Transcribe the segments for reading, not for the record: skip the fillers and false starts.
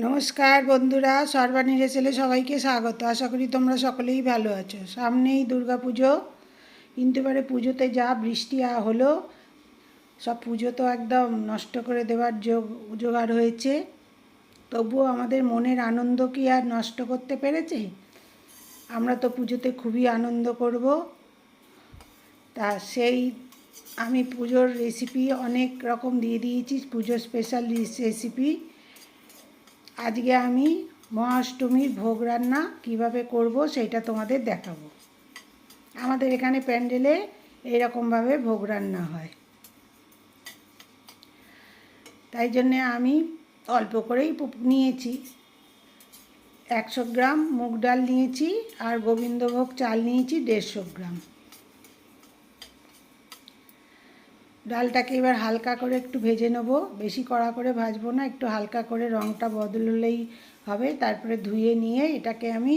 নমস্কার বন্ধুরা, সর্বাণী রেসেলে সবাইকে স্বাগত। আশা করি তোমরা সকলেই ভালো আছো। সামনেই দুর্গা পুজো, কিন্তু এবারে পুজোতে যা বৃষ্টি হলো, সব পুজো তো একদম নষ্ট করে দেওয়ার জোগাড় হয়েছে। তবুও আমাদের মনের আনন্দ কি আর নষ্ট করতে পেরেছে? আমরা তো পুজোতে খুবই আনন্দ করব। তা আমি পুজোর রেসিপি অনেক রকম দিয়ে দিয়েছি, পুজোর স্পেশাল রেসিপি। আজকে আমি মহাষ্টমীর ভোগ রান্না কীভাবে করব সেটা তোমাদের দেখাবো। আমাদের এখানে প্যান্ডেলে এইরকমভাবে ভোগ রান্না হয়, তাই জন্যে আমি অল্প করেই নিয়েছি। 100 গ্রাম মুগ ডাল নিয়েছি, আর গোবিন্দভোগ চাল নিয়েছি 150 গ্রাম। ডালটাকে এবার হালকা করে একটু ভেজে নেবো, বেশি কড়া করে ভাজবো না, একটু হালকা করে রঙটা বদললেই হবে। তারপরে ধুয়ে নিয়ে এটাকে আমি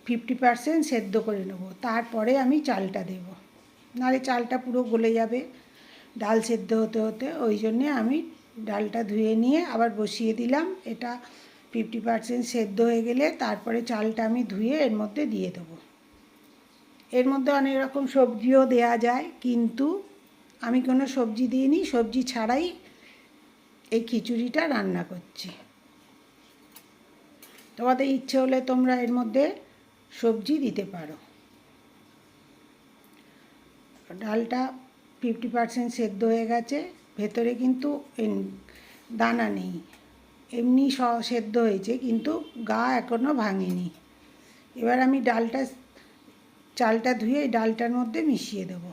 50% সেদ্ধ করে নেব, তারপরে আমি চালটা দেব, নাহলে চালটা পুরো গলে যাবে ডাল সেদ্ধ হতে হতে। ওই জন্যে আমি ডালটা ধুয়ে নিয়ে আবার বসিয়ে দিলাম। এটা 50% সেদ্ধ হয়ে গেলে তারপরে চালটা আমি ধুয়ে এর মধ্যে দিয়ে দেবো। এর মধ্যে অনেক রকম সবজিও দেয়া যায়, কিন্তু আমি কোনো সবজি দিইনি, সবজি ছাড়াই এই খিচুড়িটা রান্না করছি। তোমাদের ইচ্ছে হলে তোমরা এর মধ্যে সবজি দিতে পারো। ডালটা 50% সেদ্ধ হয়ে গেছে, ভেতরে কিন্তু দানা নেই, এমনি সেদ্ধ হয়েছে, কিন্তু গা এখনও ভাঙেনি। এবার আমি চালটা ধুয়ে ডালটার মধ্যে মিশিয়ে দেবো।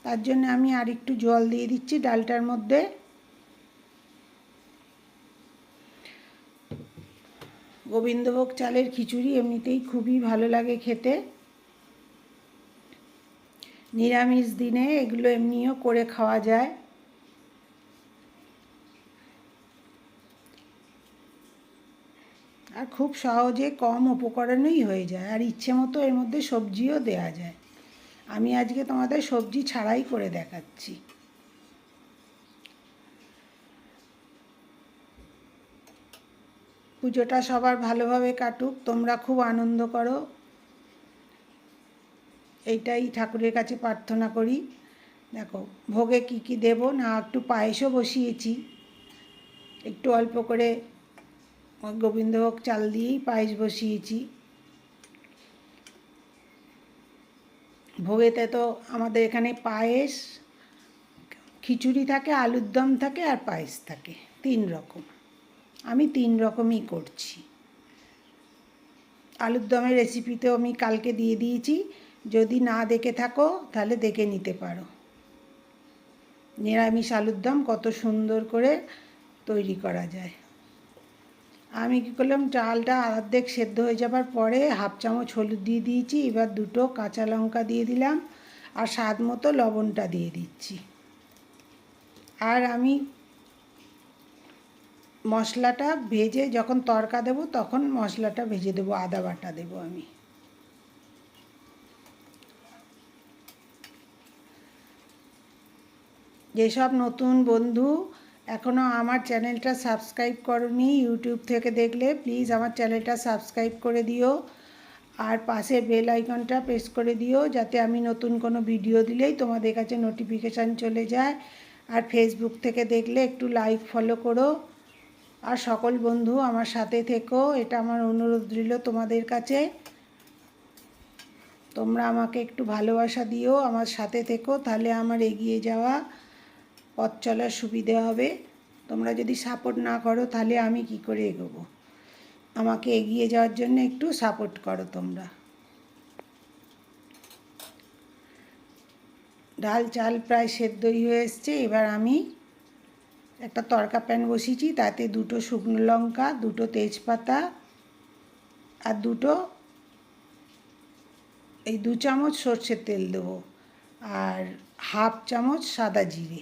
তার জন্য আমি আর একটু জল দিয়ে দিচ্ছি ডালটার মধ্যে। গোবিন্দভোগ চালের খিচুড়ি এমনিতেই খুবই ভালো লাগে খেতে। নিরামিষ দিনে এগুলো এমনিও করে খাওয়া যায়। আর খুব সহজে কম উপকরণেই হয়ে যায়, আর ইচ্ছে মতো এর মধ্যে সবজিও দেওয়া যায়। আমি আজকে তোমাদের সবজি ছাড়াই করে দেখাচ্ছি। পুজোটা সবার ভালোভাবে কাটুক, তোমরা খুব আনন্দ করো, এইটাই ঠাকুরের কাছে প্রার্থনা করি। দেখো ভোগে কি কি দেব না, একটু পায়েসও বসিয়েছি, একটু অল্প করে গোবিন্দভোগ চাল দিয়েই পায়েস বসিয়েছি। ভোগেতে তো আমাদের এখানে পায়েস, খিচুড়ি থাকে, আলুর দম থাকে, আর পায়েস থাকে, 3 রকম। আমি 3 রকমই করছি। আলুর দমের রেসিপিতেও আমি কালকে দিয়ে দিয়েছি, যদি না দেখে থাকো তাহলে দেখে নিতে পারো। নিরামিষ আলুর দম কত সুন্দর করে তৈরি করা যায়। আমি কী করলাম, চালটা অর্ধেক সেদ্ধ হয়ে যাবার পরে 1/2 চামচ হলুদ দিয়ে দিয়েছি। এবার 2টো কাঁচা লঙ্কা দিয়ে দিলাম, আর স্বাদ মতো লবণটা দিয়ে দিচ্ছি। আর আমি মশলাটা ভেজে যখন তড়কা দেবো তখন মশলাটা ভেজে দেবো, আদা বাটা দেবো আমি। যেসব নতুন বন্ধু এখনও আমার চ্যানেলটা সাবস্ক্রাইব করোনি, ইউটিউব থেকে দেখলে প্লিজ আমার চ্যানেলটা সাবস্ক্রাইব করে দিও, আর পাশে বেল আইকনটা প্রেস করে দিও, যাতে আমি নতুন কোনো ভিডিও দিলেই তোমাদের কাছে নোটিফিকেশান চলে যায়। আর ফেসবুক থেকে দেখলে একটু লাইক ফলো করো। আর সকল বন্ধু আমার সাথে থেকো, এটা আমার অনুরোধ রইল তোমাদের কাছে। তোমরা আমাকে একটু ভালোবাসা দিও, আমার সাথে থেকো, তাহলে আমার এগিয়ে যাওয়া, পথ চলার সুবিধে হবে। তোমরা যদি সাপোর্ট না করো তাহলে আমি কি করে এগোবো? আমাকে এগিয়ে যাওয়ার জন্য একটু সাপোর্ট করো তোমরা। ডাল চাল প্রায় সেদ্ধই হয়ে এসছে। এবার আমি একটা তড়কা প্যান বসিয়েছি, তাতে 2টো শুকনো লঙ্কা, 2টো তেজপাতা, আর 2 চামচ সর্ষের তেল দেবো, আর 1/2 চামচ সাদা জিরে।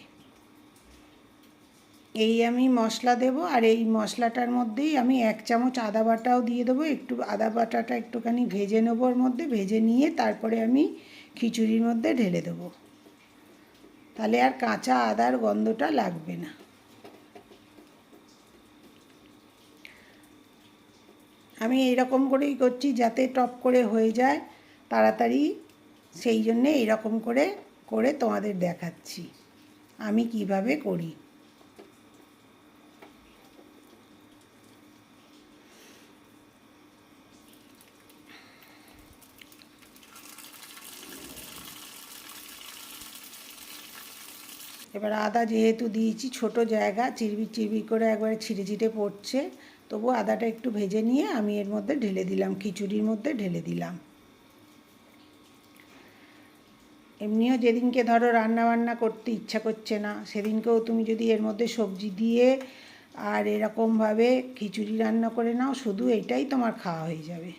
এই আমি মশলা দেব, আর এই মশলাটার মধ্যেই আমি 1 চামচ আদা বাটাও দিয়ে দেবো। একটু আদা বাটাটা একটুখানি ভেজে নেবো, ওর মধ্যে ভেজে নিয়ে তারপরে আমি খিচুড়ির মধ্যে ঢেলে দেবো, তাহলে আর কাঁচা আদার গন্ধটা লাগবে না। আমি এইরকম করেই করছি যাতে টপ করে হয়ে যায় তাড়াতাড়ি, সেই জন্যে এইরকম করে করে তোমাদের দেখাচ্ছি আমি কিভাবে করি। এবার আদা যেহেতু দিয়েছি ছোট জায়গা, চিরবির চিরবির করে একবারে ছিটে ছিটে পড়ছে, তবু আদাটা একটু ভেজে নিয়ে আমি এর মধ্যে ঢেলে দিলাম, খিচুড়ির মধ্যে ঢেলে দিলাম। এমনিও যেদিনকে ধরো রান্না বান্না করতে ইচ্ছা করছে না, সেদিনকেও তুমি যদি এর মধ্যে সবজি দিয়ে আর এরকমভাবে খিচুড়ি রান্না করে নাও, শুধু এটাই তোমার খাওয়া হয়ে যাবে,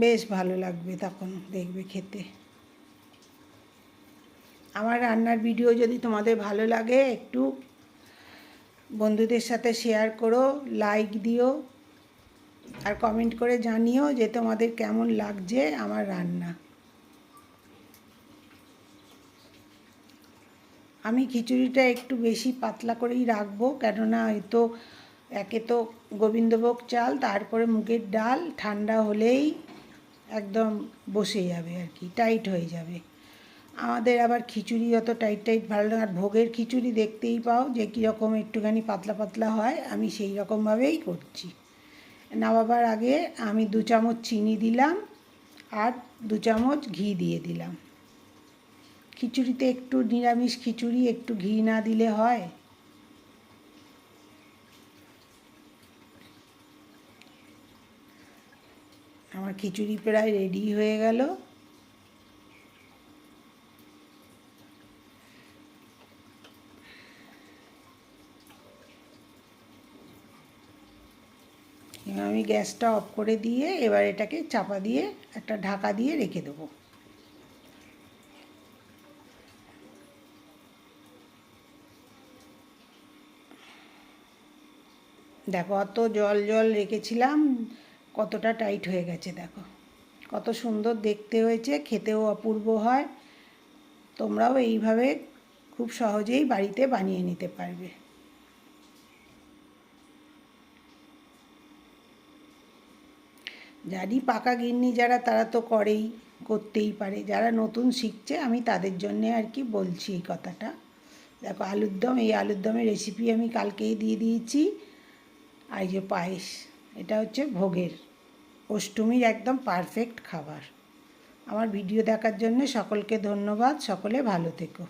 বেশ ভালো লাগবে তখন দেখবে খেতে। আমার রান্নার ভিডিও যদি তোমাদের ভালো লাগে একটু বন্ধুদের সাথে শেয়ার করো, লাইক দিও, আর কমেন্ট করে জানিও যে তোমাদের কেমন লাগছে আমার রান্না। আমি খিচুড়িটা একটু বেশি পাতলা করেই রাখবো, কেননা একে তো গোবিন্দভোগ চাল, তারপরে মুগের ডাল, ঠান্ডা হলেই একদম বসে যাবে আর কি, টাইট হয়ে যাবে। আমাদের আবার খিচুড়ি অত টাইট টাইট ভালো লাগে, আর ভোগের খিচুড়ি দেখতেই পাও যে কীরকম একটুখানি পাতলা পাতলা হয়, আমি সেই রকমভাবেই করছি। নামাবার আগে আমি 2 চামচ চিনি দিলাম আর 2 চামচ ঘি দিয়ে দিলাম। খিচুড়িতে একটু নিরামিষ খিচুড়ি একটু ঘি না দিলে হয়? আমার খিচুড়ি প্রায় রেডি হয়ে গেল। আমি গ্যাসটা অফ করে দিয়ে এবার এটাকে চাপা দিয়ে একটা ঢাকা দিয়ে রেখে দেবো। দেখো অত জল জল রেখেছিলাম, কতটা টাইট হয়ে গেছে, দেখো কত সুন্দর দেখতে হয়েছে, খেতেও অপূর্ব হয়। তোমরাও এইভাবে খুব সহজেই বাড়িতে বানিয়ে নিতে পারবে। যারই পাকা গিন্নি যারা, তারা তো করতেই পারে, যারা নতুন শিখছে আমি তাদের জন্যে আর কি বলছি এই কথাটা। দেখো আলুর দম, এই আলুর দমের রেসিপি আমি কালকেই দিয়ে দিয়েছি। আর এই যে পায়েস, এটা হচ্ছে ভোগের অষ্টমীর একদম পারফেক্ট খাবার। আমার ভিডিও দেখার জন্য সকলকে ধন্যবাদ, সকলে ভালো থেকো।